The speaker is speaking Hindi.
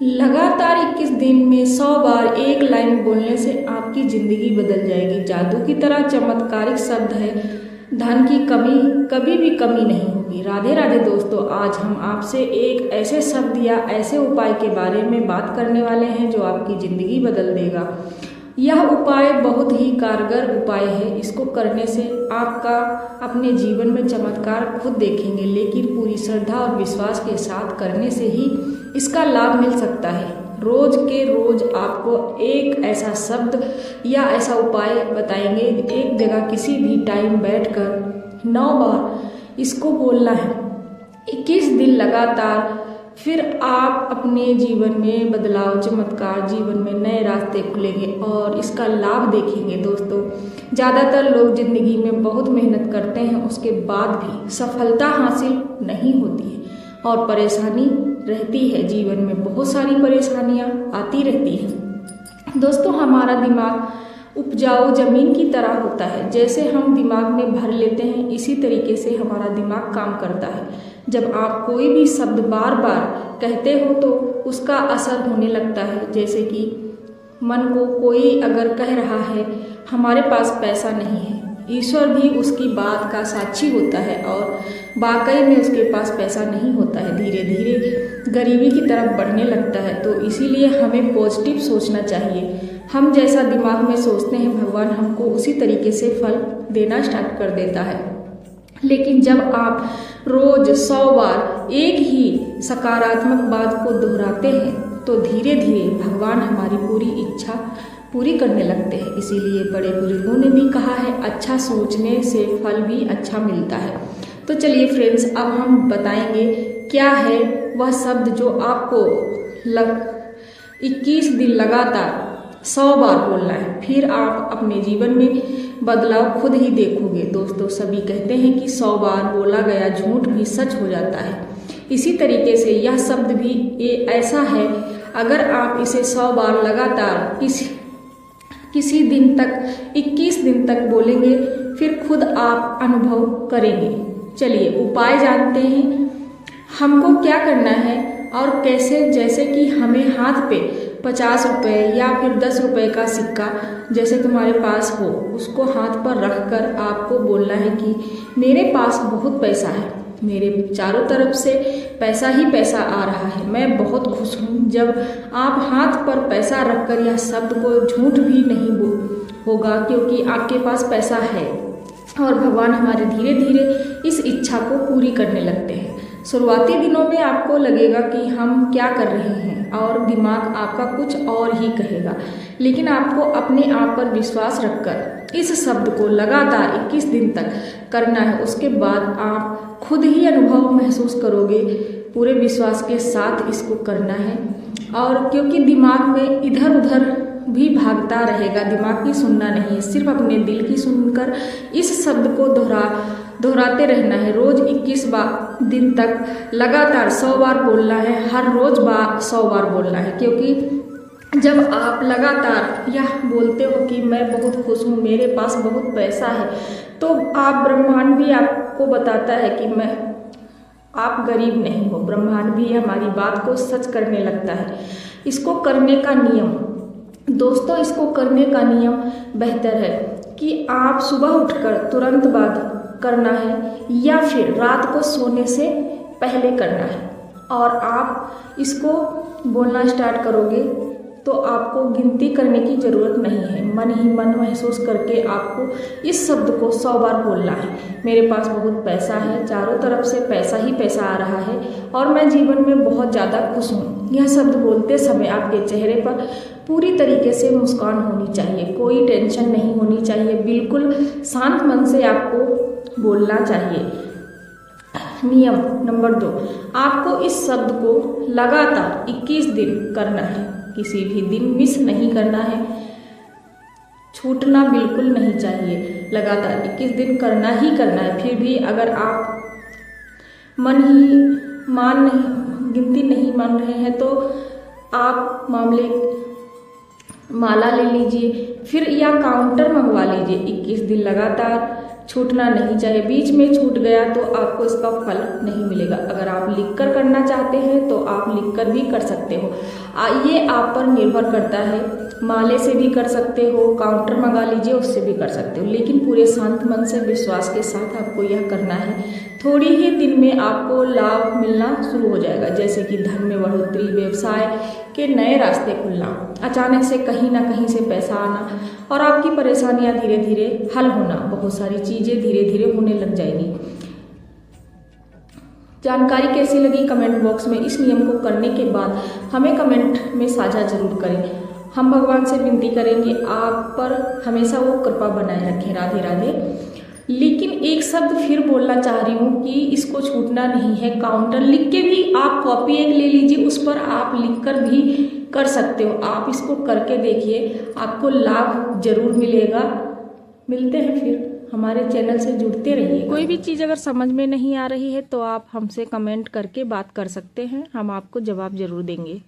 लगातार 21 दिन में 100 बार एक लाइन बोलने से आपकी जिंदगी बदल जाएगी। जादू की तरह चमत्कारिक शब्द है। धन की कमी कभी भी कमी नहीं होगी। राधे राधे दोस्तों, आज हम आपसे एक ऐसे शब्द या ऐसे उपाय के बारे में बात करने वाले हैं जो आपकी जिंदगी बदल देगा। यह उपाय बहुत ही कारगर उपाय है। इसको करने से आपका अपने जीवन में चमत्कार खुद देखेंगे, लेकिन पूरी श्रद्धा और विश्वास के साथ करने से ही इसका लाभ मिल सकता है। रोज के रोज आपको एक ऐसा शब्द या ऐसा उपाय बताएंगे। एक जगह किसी भी टाइम बैठकर 9 बार इसको बोलना है, 21 दिन लगातार। फिर आप अपने जीवन में बदलाव, चमत्कार, जीवन में नए रास्ते खुलेंगे और इसका लाभ देखेंगे। दोस्तों, ज़्यादातर लोग ज़िंदगी में बहुत मेहनत करते हैं, उसके बाद भी सफलता हासिल नहीं होती है और परेशानी रहती है। जीवन में बहुत सारी परेशानियां आती रहती हैं। दोस्तों, हमारा दिमाग उपजाऊ जमीन की तरह होता है। जैसे हम दिमाग में भर लेते हैं, इसी तरीके से हमारा दिमाग काम करता है। जब आप कोई भी शब्द बार बार कहते हो तो उसका असर होने लगता है। जैसे कि मन को कोई अगर कह रहा है हमारे पास पैसा नहीं है, ईश्वर भी उसकी बात का साक्षी होता है और वाकई में उसके पास पैसा नहीं होता है। धीरे धीरे गरीबी की तरफ बढ़ने लगता है। तो इसीलिए हमें पॉजिटिव सोचना चाहिए। हम जैसा दिमाग में सोचते हैं, भगवान हमको उसी तरीके से फल देना स्टार्ट कर देता है। लेकिन जब आप रोज 100 बार एक ही सकारात्मक बात को दोहराते हैं तो धीरे धीरे भगवान हमारी पूरी इच्छा पूरी करने लगते हैं। इसीलिए बड़े बुजुर्गों ने भी कहा है, अच्छा सोचने से फल भी अच्छा मिलता है। तो चलिए फ्रेंड्स, अब हम बताएंगे क्या है वह शब्द जो आपको 21 दिन लगातार 100 बार बोलना है। फिर आप अपने जीवन में बदलाव खुद ही देखोगे। दोस्तों, सभी कहते हैं कि 100 बार बोला गया झूठ भी सच हो जाता है। इसी तरीके से यह शब्द भी ऐसा है, अगर आप इसे 100 बार लगातार किसी दिन तक 21 दिन तक बोलेंगे, फिर खुद आप अनुभव करेंगे। चलिए उपाय जानते हैं। हमको क्या करना है और कैसे। जैसे कि हमें हाथ पे 50 रुपये या फिर 10 रुपये का सिक्का जैसे तुम्हारे पास हो, उसको हाथ पर रख कर आपको बोलना है कि मेरे पास बहुत पैसा है, मेरे चारों तरफ से पैसा ही पैसा आ रहा है, मैं बहुत खुश हूँ। जब आप हाथ पर पैसा रखकर यह शब्द को झूठ भी नहीं होगा, क्योंकि आपके पास पैसा है और भगवान हमारे धीरे धीरे इस इच्छा को पूरी करने लगते हैं। शुरुआती दिनों में आपको लगेगा कि हम क्या कर रहे हैं और दिमाग आपका कुछ और ही कहेगा, लेकिन आपको अपने आप पर विश्वास रखकर इस शब्द को लगातार 21 दिन तक करना है। उसके बाद आप खुद ही अनुभव महसूस करोगे। पूरे विश्वास के साथ इसको करना है, और क्योंकि दिमाग में इधर उधर भी भागता रहेगा, दिमाग की सुनना नहीं है, सिर्फ अपने दिल की सुनकर इस शब्द को दोहराते रहना है। रोज 21 दिन तक लगातार 100 बार बोलना है। हर रोज 100 बार बोलना है, क्योंकि जब आप लगातार यह बोलते हो कि मैं बहुत खुश हूँ, मेरे पास बहुत पैसा है, तो आप ब्रह्मांड भी आपको बताता है कि आप गरीब नहीं हो। ब्रह्मांड भी हमारी बात को सच करने लगता है। इसको करने का नियम, दोस्तों, इसको करने का नियम बेहतर है कि आप सुबह उठकर तुरंत बाद करना है या फिर रात को सोने से पहले करना है। और आप इसको बोलना स्टार्ट करोगे तो आपको गिनती करने की ज़रूरत नहीं है। मन ही मन महसूस करके आपको इस शब्द को 100 बार बोलना है। मेरे पास बहुत पैसा है, चारों तरफ से पैसा ही पैसा आ रहा है और मैं जीवन में बहुत ज़्यादा खुश हूँ। यह शब्द बोलते समय आपके चेहरे पर पूरी तरीके से मुस्कान होनी चाहिए, कोई टेंशन नहीं होनी चाहिए, बिल्कुल शांत मन से आपको बोलना चाहिए। नियम नंबर 2, आपको इस शब्द को लगातार 21 दिन करना है। किसी भी दिन मिस नहीं करना है, छूटना बिल्कुल नहीं चाहिए। लगातार 21 दिन करना ही करना है। फिर भी अगर आप गिनती नहीं मान रहे हैं तो आप माला ले लीजिए, फिर या काउंटर मंगवा लीजिए। 21 दिन लगातार छूटना नहीं चाहिए। बीच में छूट गया तो आपको इसका फल नहीं मिलेगा। अगर आप लिखकर करना चाहते हैं तो आप लिखकर भी कर सकते हो। ये आप पर निर्भर करता है। माले से भी कर सकते हो, काउंटर मंगा लीजिए, उससे भी कर सकते हो, लेकिन पूरे शांत मन से विश्वास के साथ आपको यह करना है। थोड़ी ही दिन में आपको लाभ मिलना शुरू हो जाएगा, जैसे कि धन में बढ़ोतरी, व्यवसाय के नए रास्ते खुलना, अचानक से कहीं ना कहीं से पैसा आना और आपकी परेशानियां धीरे धीरे हल होना। बहुत सारी चीजें धीरे धीरे होने लग जाएगी। जानकारी कैसी लगी कमेंट बॉक्स में इस नियम को करने के बाद हमें कमेंट में साझा जरूर करें। हम भगवान से विनती करेंगे आप पर हमेशा वो कृपा बनाए रखें। राधे राधे। लेकिन एक शब्द फिर बोलना चाह रही हूँ कि इसको छूटना नहीं है। काउंटर लिख के भी आप कॉपी एक ले लीजिए, उस पर आप लिखकर भी कर सकते हो। आप इसको करके देखिए, आपको लाभ जरूर मिलेगा। मिलते हैं फिर, हमारे चैनल से जुड़ते रहिए। कोई भी चीज़ अगर समझ में नहीं आ रही है तो आप हमसे कमेंट करके बात कर सकते हैं, हम आपको जवाब जरूर देंगे।